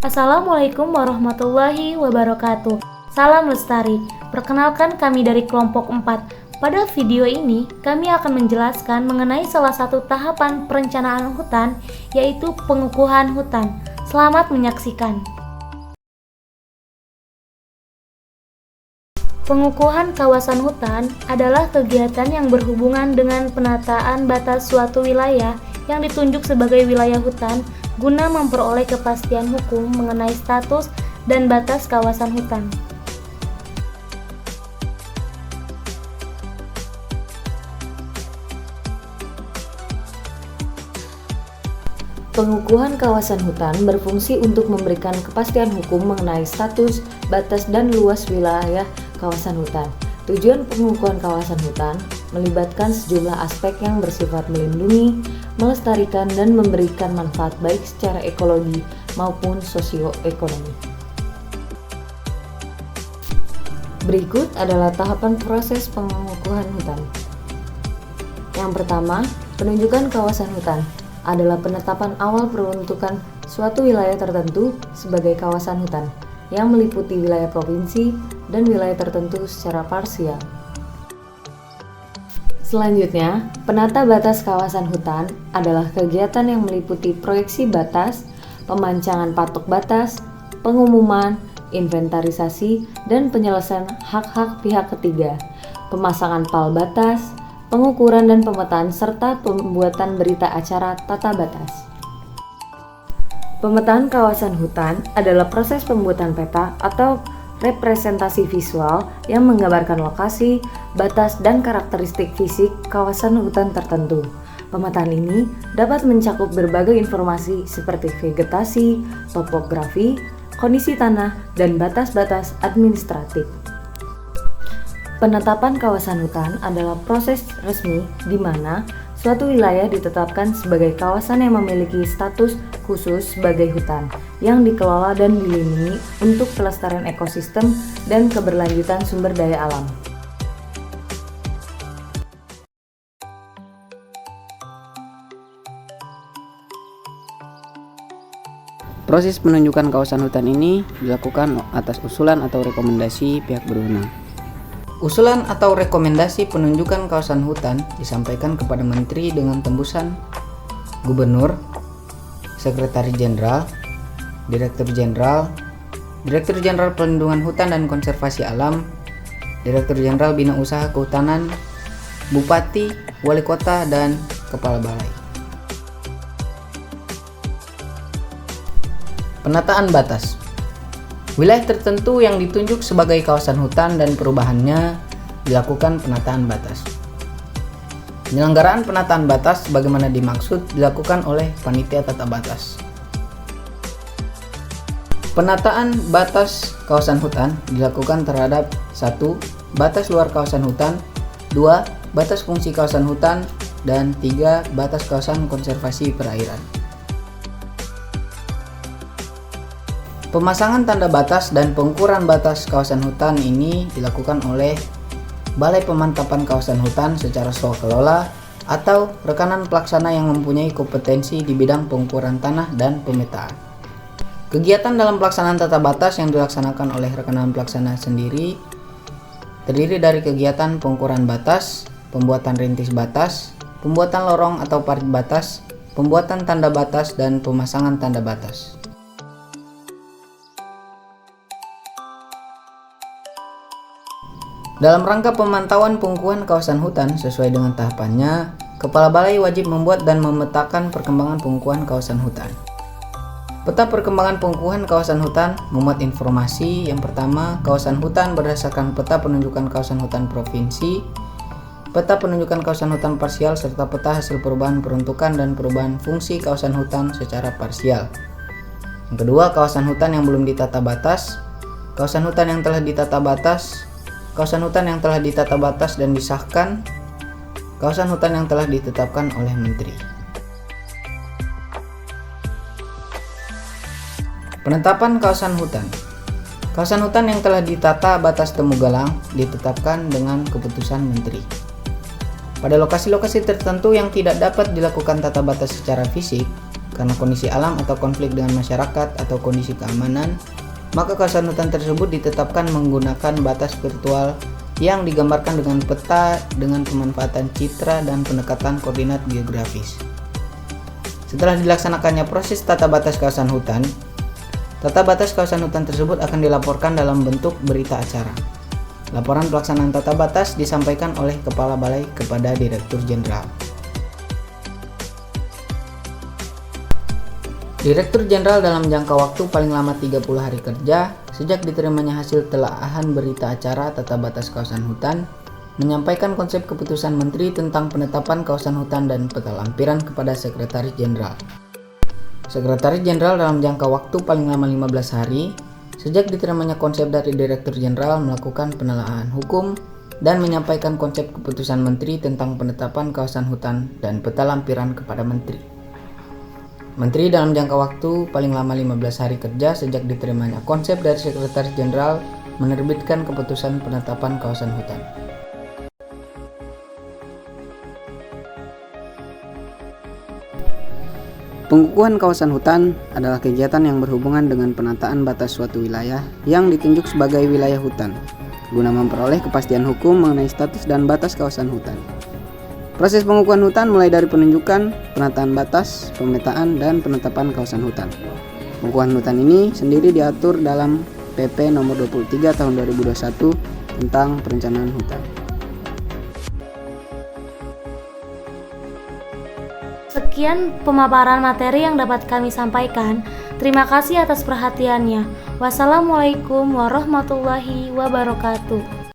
Assalamualaikum warahmatullahi wabarakatuh. Salam lestari. Perkenalkan kami dari kelompok 4. Pada video ini, kami akan menjelaskan mengenai salah satu tahapan perencanaan hutan, yaitu pengukuhan hutan. Selamat menyaksikan. Pengukuhan kawasan hutan adalah kegiatan yang berhubungan dengan penataan batas suatu wilayah yang ditunjuk sebagai wilayah hutan guna memperoleh kepastian hukum mengenai status dan batas kawasan hutan. Pengukuhan kawasan hutan berfungsi untuk memberikan kepastian hukum mengenai status, batas, dan luas wilayah kawasan hutan. Tujuan pengukuhan kawasan hutan melibatkan sejumlah aspek yang bersifat melindungi, melestarikan, dan memberikan manfaat baik secara ekologi maupun sosioekonomi. Berikut adalah tahapan proses pengukuhan hutan. Yang pertama, penunjukan kawasan hutan adalah penetapan awal peruntukan suatu wilayah tertentu sebagai kawasan hutan yang meliputi wilayah provinsi dan wilayah tertentu secara parsial. Selanjutnya, penata batas kawasan hutan adalah kegiatan yang meliputi proyeksi batas, pemancangan patok batas, pengumuman, inventarisasi, dan penyelesaian hak-hak pihak ketiga, pemasangan pal batas, pengukuran dan pemetaan, serta pembuatan berita acara tata batas. Pemetaan kawasan hutan adalah proses pembuatan peta atau representasi visual yang menggambarkan lokasi, batas, dan karakteristik fisik kawasan hutan tertentu. Pemetaan ini dapat mencakup berbagai informasi seperti vegetasi, topografi, kondisi tanah, dan batas-batas administratif. Penetapan kawasan hutan adalah proses resmi di mana suatu wilayah ditetapkan sebagai kawasan yang memiliki status khusus sebagai hutan yang dikelola dan dilindungi untuk pelestarian ekosistem dan keberlanjutan sumber daya alam. Proses penunjukan kawasan hutan ini dilakukan atas usulan atau rekomendasi pihak berwenang. Usulan atau rekomendasi penunjukan kawasan hutan disampaikan kepada Menteri dengan tembusan Gubernur, Sekretaris Jenderal, Direktur Jenderal, Direktur Jenderal Pelindungan Hutan dan Konservasi Alam, Direktur Jenderal Bina Usaha Kehutanan, Bupati, Wali Kota, dan Kepala Balai. Penataan batas. Wilayah tertentu yang ditunjuk sebagai kawasan hutan dan perubahannya dilakukan penataan batas. Penyelenggaraan penataan batas sebagaimana dimaksud dilakukan oleh panitia tata batas. Penataan batas kawasan hutan dilakukan terhadap 1. Batas luar kawasan hutan, 2. Batas fungsi kawasan hutan, dan 3. Batas kawasan konservasi perairan. Pemasangan tanda batas dan pengukuran batas kawasan hutan ini dilakukan oleh Balai Pemantapan Kawasan Hutan secara swakelola atau rekanan pelaksana yang mempunyai kompetensi di bidang pengukuran tanah dan pemetaan. Kegiatan dalam pelaksanaan tata batas yang dilaksanakan oleh rekanan pelaksana sendiri terdiri dari kegiatan pengukuran batas, pembuatan rintis batas, pembuatan lorong atau parit batas, pembuatan tanda batas, dan pemasangan tanda batas. Dalam rangka pemantauan pengukuhan kawasan hutan sesuai dengan tahapannya, Kepala Balai wajib membuat dan memetakan perkembangan pengukuhan kawasan hutan. Peta perkembangan pengukuhan kawasan hutan memuat informasi yang pertama, kawasan hutan berdasarkan peta penunjukan kawasan hutan provinsi, peta penunjukan kawasan hutan parsial, serta peta hasil perubahan peruntukan dan perubahan fungsi kawasan hutan secara parsial. Yang kedua, kawasan hutan yang belum ditata batas, kawasan hutan yang telah ditata batas, kawasan hutan yang telah ditata batas dan disahkan, kawasan hutan yang telah ditetapkan oleh Menteri. Penetapan kawasan hutan. Kawasan hutan yang telah ditata batas Temugalang ditetapkan dengan keputusan Menteri. Pada lokasi-lokasi tertentu yang tidak dapat dilakukan tata batas secara fisik, karena kondisi alam atau konflik dengan masyarakat atau kondisi keamanan, maka kawasan hutan tersebut ditetapkan menggunakan batas virtual yang digambarkan dengan peta dengan pemanfaatan citra dan pendekatan koordinat geografis. Setelah dilaksanakannya proses tata batas kawasan hutan tersebut akan dilaporkan dalam bentuk berita acara. Laporan pelaksanaan tata batas disampaikan oleh Kepala Balai kepada Direktur Jenderal. Direktur Jenderal dalam jangka waktu paling lama 30 hari kerja sejak diterimanya hasil telaahan berita acara tata batas kawasan hutan menyampaikan konsep keputusan Menteri tentang penetapan kawasan hutan dan peta lampiran kepada Sekretaris Jenderal. Sekretaris Jenderal dalam jangka waktu paling lama 15 hari sejak diterimanya konsep dari Direktur Jenderal melakukan penelaahan hukum dan menyampaikan konsep keputusan Menteri tentang penetapan kawasan hutan dan peta lampiran kepada Menteri. Menteri dalam jangka waktu paling lama 15 hari kerja sejak diterimanya konsep dari Sekretaris Jenderal menerbitkan keputusan penetapan kawasan hutan. Pengukuhan kawasan hutan adalah kegiatan yang berhubungan dengan penataan batas suatu wilayah yang ditunjuk sebagai wilayah hutan, guna memperoleh kepastian hukum mengenai status dan batas kawasan hutan. Proses pengukuhan hutan mulai dari penunjukan, penataan batas, pemetaan, dan penetapan kawasan hutan. Pengukuhan hutan ini sendiri diatur dalam PP nomor 23 tahun 2021 tentang perencanaan hutan. Sekian pemaparan materi yang dapat kami sampaikan. Terima kasih atas perhatiannya. Wassalamualaikum warahmatullahi wabarakatuh.